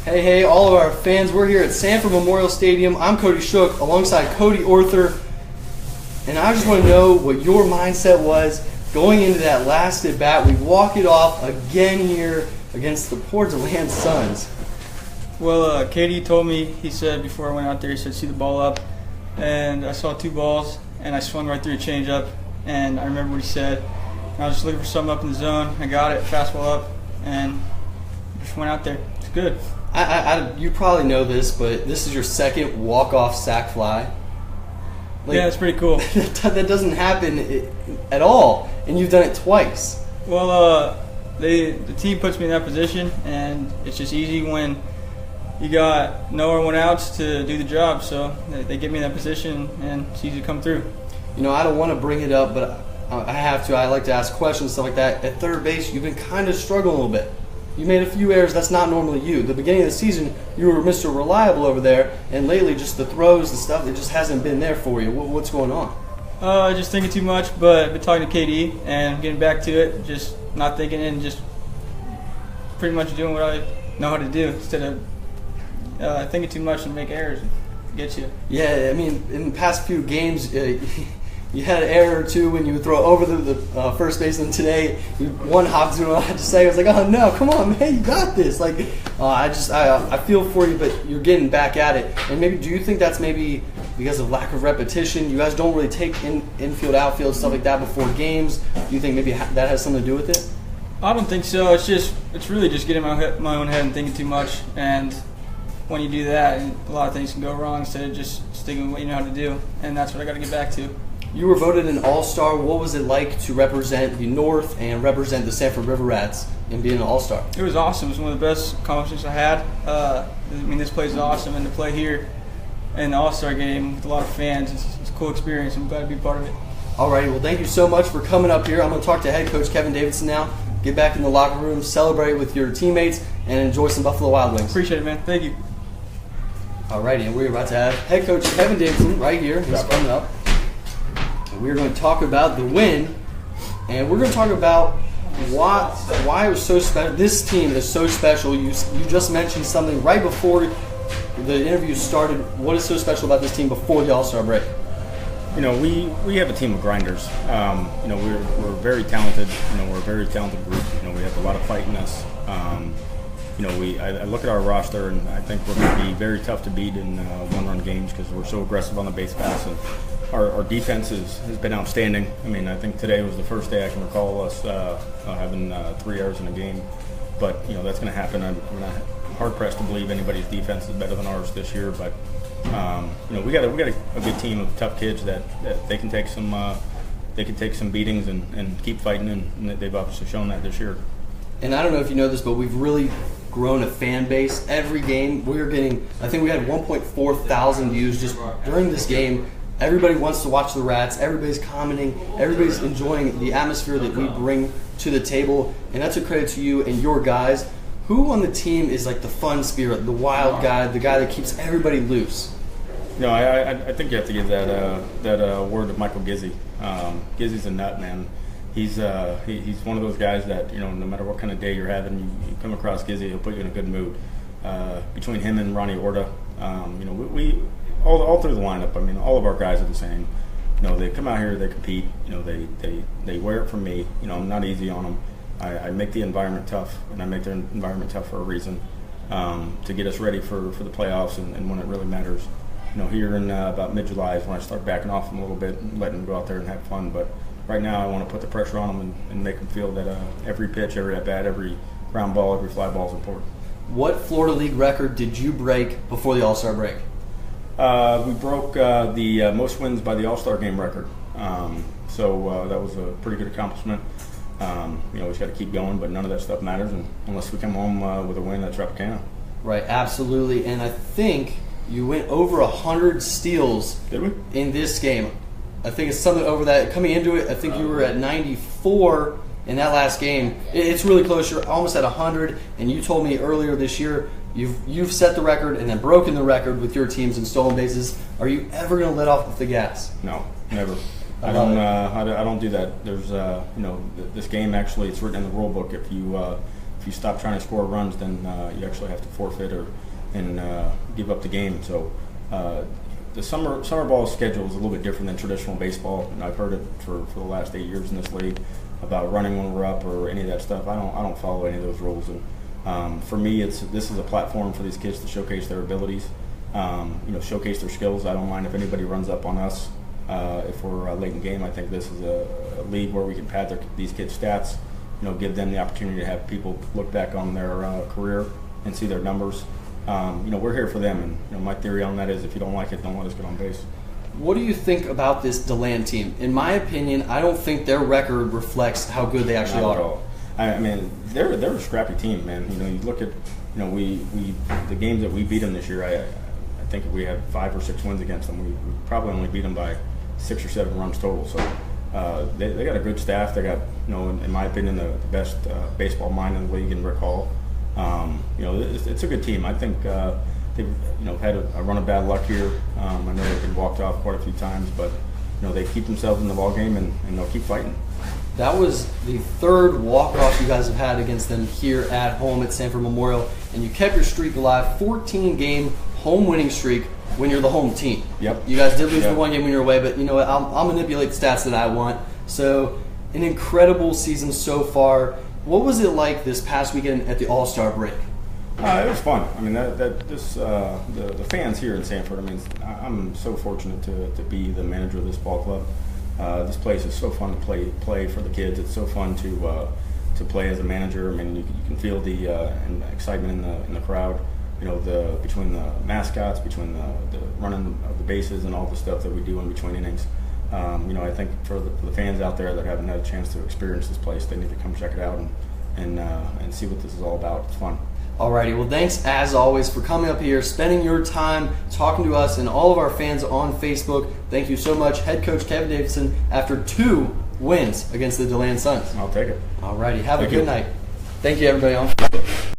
Hey, all of our fans, we're here at Sanford Memorial Stadium. I'm Cody Shook alongside Cody Orther, and I just want to know what your mindset was going into that last at bat. We walk it off again here against the poor DeLand Suns. Well, Katie told me, he said before I went out there, he said, see the ball up, and I saw two balls, and I swung right through a changeup, and I remember what he said. I was just looking for something up in the zone. I got it, fastball up, and just went out there. It's good. You probably know this, but this is your second walk-off sac fly. Yeah, that's pretty cool. That doesn't happen at all, and you've done it twice. Well, the team puts me in that position, and it's just easy when you got no one outs to do the job. So they get me in that position, and it's easy to come through. You know, I don't want to bring it up, but I have to. I like to ask questions, stuff like that. At third base, you've been kind of struggling a little bit. You made a few errors. That's not normally you. The beginning of the season, you were Mr. Reliable over there, and lately just the throws and stuff, it just hasn't been there for you. What's going on? Just thinking too much, but I've been talking to KD and getting back to it, just not thinking and just pretty much doing what I know how to do instead of thinking too much and make errors. Get you. Yeah, I mean, in the past few games, you had an error or two when you would throw over the first baseman. Today, you one hop to I had to say, I was like, oh no, come on, man, you got this. Like, I feel for you, but you're getting back at it. And maybe, do you think that's maybe because of lack of repetition? You guys don't really take infield, outfield, stuff like that before games. Do you think maybe that has something to do with it? I don't think so. It's really just getting my own head and thinking too much. And when you do that, a lot of things can go wrong instead of just sticking with what you know how to do. And that's what I got to get back to. You were voted an All-Star. What was it like to represent the North and represent the Sanford River Rats and being an All-Star? It was awesome. It was one of the best accomplishments I had. This place is awesome, and to play here in the All-Star game with a lot of fans, it's a cool experience. I'm glad to be part of it. All righty. Well, thank you so much for coming up here. I'm going to talk to head coach Kevin Davidson now. Get back in the locker room, celebrate with your teammates, and enjoy some Buffalo Wild Wings. Appreciate it, man. Thank you. All righty. And we're about to have head coach Kevin Davidson right here. He's coming up. We're going to talk about the win, and we're going to talk about why it was so special. This team is so special. You just mentioned something right before the interview started. What is so special about this team before the All-Star break? You know, we have a team of grinders. You know, we're very talented. You know, we're a very talented group. You know, we have a lot of fight in us. You know, I look at our roster, and I think we're going to be very tough to beat in one-run games because we're so aggressive on the base pass, and our defense has been outstanding. I mean, I think today was the first day I can recall us having 3 errors in a game. But, you know, that's going to happen. I'm hard-pressed to believe anybody's defense is better than ours this year. But, you know, we got a good team of tough kids that they can take some beatings and keep fighting, and they've obviously shown that this year. And I don't know if you know this, but we've really grown a fan base. Every game we're getting, I think we had 1.4 thousand views just during this game. Everybody wants to watch the Rats. Everybody's commenting. Everybody's enjoying the atmosphere that we bring to the table. And that's a credit to you and your guys. Who on the team is like the fun spirit, the wild guy, the guy that keeps everybody loose? No, I think you have to give that word to Michael Gizzy. Gizzy's a nut, man. He's one of those guys that, you know, no matter what kind of day you're having, you come across Gizzy, he'll put you in a good mood. Between him and Ronnie Orta, you know, we all through the lineup. I mean, all of our guys are the same. You know, they come out here, they compete. You know, they wear it for me. You know, I'm not easy on them. I make the environment tough, and I make their environment tough for a reason, to get us ready for the playoffs and when it really matters. You know, here in about mid-July is when I start backing off them a little bit and letting them go out there and have fun. But right now, I want to put the pressure on them and make them feel that every pitch, every at-bat, every ground ball, every fly ball is important. What Florida League record did you break before the All-Star break? We broke the most wins by the All-Star game record. So that was a pretty good accomplishment. You know, we just got to keep going, but none of that stuff matters unless we come home with a win at Tropicana. Right, absolutely. And I think you went over 100 steals. Did we? In this game. I think it's something over that. Coming into it, I think you were at 94 in that last game. It's really close. You're almost at 100, and you told me earlier this year you've set the record and then broken the record with your teams in stolen bases. Are you ever going to let off with the gas? No, never. I don't do that. There's you know, this game actually, it's written in the rule book. If you you stop trying to score runs, then you actually have to forfeit and give up the game. So the summer ball schedule is a little bit different than traditional baseball, and I've heard it for the last 8 years in this league about running when we're up or any of that stuff. I don't follow any of those rules, and for me, this is a platform for these kids to showcase their abilities, showcase their skills. I don't mind if anybody runs up on us if we're late in game. I think this is a league where we can pad these kids' stats, give them the opportunity to have people look back on their career and see their numbers. We're here for them, and my theory on that is if you don't like it, don't let us get on base. What do you think about this DeLand team? In my opinion, I don't think their record reflects how good they actually Not are. at all. I mean, they're a scrappy team, man. You look at, we the games that we beat them this year. I think we had 5 or 6 wins against them. We probably only beat them by 6 or 7 runs total. So they got a good staff. They got, in my opinion, the best baseball mind in the league in Rick Hall. It's a good team. I think they've had a run of bad luck here. I know they've been walked off quite a few times, but they keep themselves in the ball game and they'll keep fighting. That was the 3rd walk-off you guys have had against them here at home at Sanford Memorial, and you kept your streak alive, 14-game home winning streak when you're the home team. Yep. You guys did lose the 1 game when you're away, but you know what? I'll manipulate the stats that I want. So, an incredible season so far. What was it like this past weekend at the All-Star break? It was fun. I mean, the fans here in Sanford. I mean, I'm so fortunate to be the manager of this ball club. This place is so fun to play for the kids. It's so fun to play as a manager. I mean, you can feel the excitement in the crowd. Between the mascots, between the running of the bases, and all the stuff that we do in between innings. I think for the fans out there that haven't had a chance to experience this place, they need to come check it out and see what this is all about. It's fun. Alrighty, well, thanks as always for coming up here, spending your time talking to us and all of our fans on Facebook. Thank you so much, Head Coach Kevin Davidson, after 2 wins against the DeLand Suns. I'll take it. Alrighty, have a Thank good you. night. Thank you, everybody on Facebook.